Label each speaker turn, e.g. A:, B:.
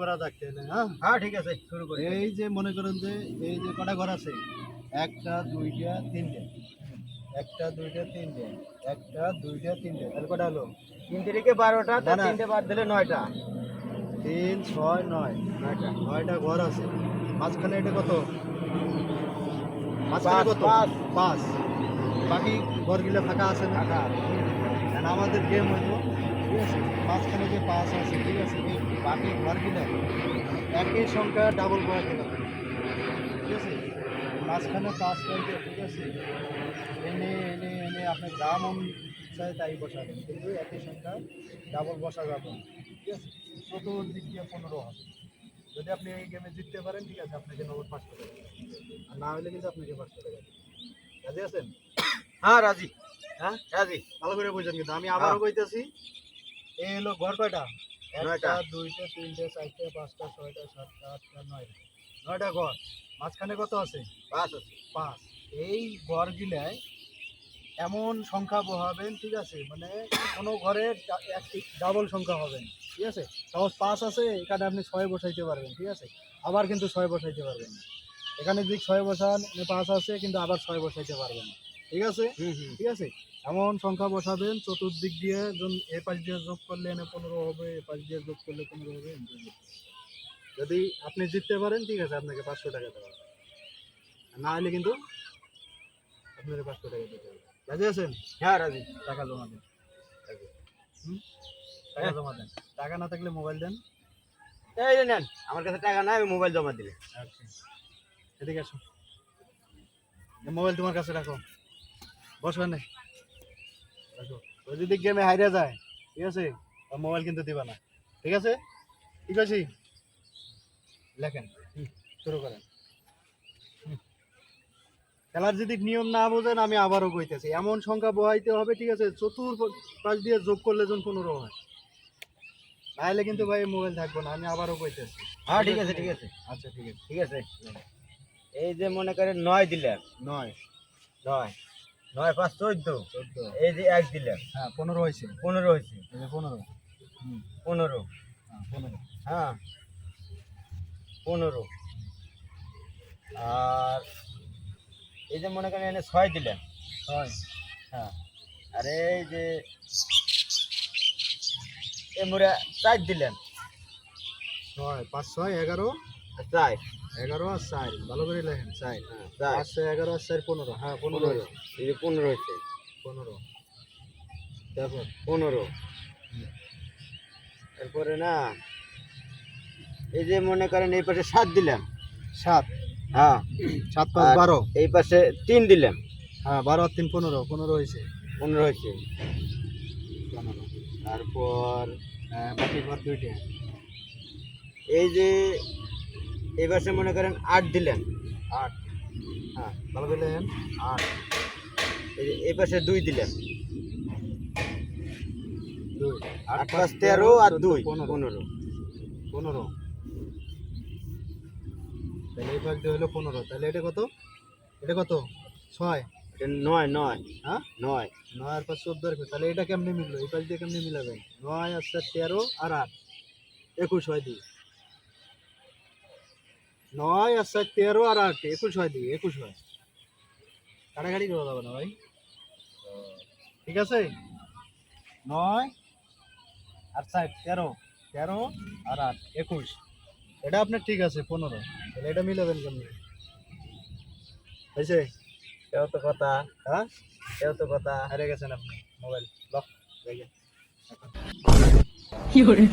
A: করা যাক তাহলে। হ্যাঁ
B: হ্যাঁ ঠিক আছে, শুরু করি।
A: এই যে মনে করেন যে এই যে কটা ঘর আছে, একটা দুইটা তিনটে, একটা দুইটা তিনটে, একটা দুইটা তিনটে, তাহলে কটা হলো?
B: 3 থেকে 12টা,
A: না,
B: তার
A: না।
B: 3টে বাদ দিলে 9টা।
A: 3 6 9,
B: 9টা।
A: 9টা ঘর আছে। মাঝখানে এটা কত? মাঝখানে কত?
B: 5।
A: 5। বাকি ঘরগুলো ফাঁকা আছে না?
B: টাকা।
A: আর আমাদের গেম হইলো, ঠিক আছে, মাঝখানে যে 5 আছে, ঠিক আছে, এই বাকি ঘরগুলো একই সংখ্যা ডাবল করে দিতে হবে, ঠিক আছে। মাঝখানে 5 রয়েছে, ঠিক আছে, এনে এনে এনে আপনি যা মন চায় তাই বসাবেন, কিন্তু একই সংখ্যা ডাবল বসা যাবে না, ঠিক আছে। চতুর্দিক দিয়ে 15 হবে। যদি আপনি এই গেমে জিততে পারেন, ঠিক আছে, আপনাকে নগদ 500 টাকা দেবে। আর না হলে কিন্তু আপনাকে 500 টাকা দেবে। রাজি আছেন?
B: হ্যাঁ রাজি।
A: হ্যাঁ,
B: রাজি।
A: ভালো করে বুঝেন কিন্তু আমি আবারও কইতেছি। এই হলো ঘর কয়টা?
B: 9টা।
A: একটা দুইটা তিনটে চারটে পাঁচটা ছয়টা সাতটা আটটা নয়টা, 9টা ঘর। মাঝখানে কত আছে?
B: 5 আছে।
A: 5। এই ঘরগুলায় এমন সংখ্যা বহাবেন, ঠিক আছে, মানে কোনো ঘরে ডাবল সংখ্যা হবে না, ঠিক আছে। সাপোজ 5 আছে, এখানে আপনি 6 বসাইতে পারবেন, ঠিক আছে, আবার কিন্তু 6 বসাইতে পারবেন না। এখানে যদি 6 বসান, 5 আছে কিন্তু আবার 6 বসাইতে পারবেন না, ঠিক আছে। ঠিক আছে, এমন সংখ্যা বসাবেন চতুর্দিক দিয়ে, এ পাশ দিয়ে যোগ করলে এনে 15 হবে, এ পাশ দিয়ে যোগ করলে 15 হবে, এমনি যোগ করতে হবে। যদি আপনি জিততে পারেন, ঠিক আছে, আপনাকে 500 টাকা দেওয়া হবে। আর না হলে কিন্তু আপনাকে 500 টাকা দিতে হবে। রাজি আছেন?
B: হ্যাঁ রাজি।
A: টাকা জমা দেন। হুম, টাকা জমা দেন। টাকা না থাকলে মোবাইল দেন।
B: এই যে নেন, আমার কাছে টাকা নাই, আমি মোবাইল জমা দিলে।
A: আচ্ছা, এদিকে আসো, মোবাইল তোমার কাছে রাখো, বসো না, রাখো। ও যদি গেমে হাইরে যায়, ঠিক আছে, মোবাইল কিন্তু দিবা না, ঠিক আছে। ঠিক আছে, লেখেন, শুরু করেন। খেলার যদি নিয়ম না বোঝেন, আমি আবারও কইতেছি, এমন সংখ্যা বহাইতে হবে, ঠিক আছে, পাশ দিয়ে যোগ করলে যখন 15 হয়, নাহলে কিন্তু ভাই মোবাইল থাকবো না, আমি আবারও কইতেছি।
B: হ্যাঁ ঠিক আছে, ঠিক আছে।
A: আচ্ছা, ঠিক আছে।
B: ঠিক আছে। এই যে মনে করেন 9 দিলেন।
A: 9
B: 9 9 5 14।
A: 14,
B: এই যে 1 দিলেন।
A: হ্যাঁ 15 হয়েছে,
B: 15 হয়েছে।
A: এই যে 15, হুম,
B: 15।
A: হ্যাঁ 15,
B: হ্যাঁ 15। আর এই যে মনে করেন এখানে 6 দিলেন।
A: 6,
B: হ্যাঁ। আর এই যে এই মোড়ে 4 দিলেন।
A: 6 5 6 11,
B: 4।
A: 11 আর 4, ভালো করে লেখেন, 4,
B: হ্যাঁ
A: 5
B: 4।
A: 6 11 আর 4 15, হ্যাঁ 15
B: 15।
A: হয়েছে,
B: এই যে 15 হয়েছে।
A: 15, তারপর
B: 15। তারপরে না এই যে মনে করেন এই পাশে 7 দিলাম।
A: 7,
B: হ্যাঁ
A: 7 5
B: আর
A: 12,
B: এই পাশে 3 দিলাম।
A: হ্যাঁ 12 আর 3 15, 15 হয়েছে,
B: 15 হয়েছে।
A: 15,
B: তারপর
A: বাকি ঘর দুইটা,
B: এই যে এই পাশে মনে করেন 8 দিলেন।
A: 8,
B: হ্যাঁ
A: ভালো করে লেখেন, 8,
B: এই যে এই পাশে 2 দিলেন।
A: 2,
B: 8
A: 8
B: 5
A: 5
B: 13 আর 2
A: 15,
B: 15।
A: 15, তাহলে এই পাশ দিয়ে হলো 15, তাহলে এটা কত? এটা কত? 6,
B: এটা 9 9।
A: হ্যাঁ
B: 9
A: 9 আর 5 14, তাহলে এটা কেমনে মিললো? এই পাশ দিয়ে কেমনে মিলাবেন? 9 আর 4 13 আর 8, 21 হয় দিই। 9 আর 4 13 আর 8, 21 হয় দিই, 21 হয়। কাটাকাটি করা যাবে না ভাই, ঠিক আছে। 9 আর 4 13, 13 আর 8 21, এটা আপনার ঠিক আছে 15, তাহলে এটা মিলাবেন কেমনে? হয়েছে?
B: এও তো কথা।
A: হ্যাঁ,
B: এও তো কথা।
A: হারিয়ে গেছেন আপনি, মোবাইল লক, দেখেন।
C: কি hore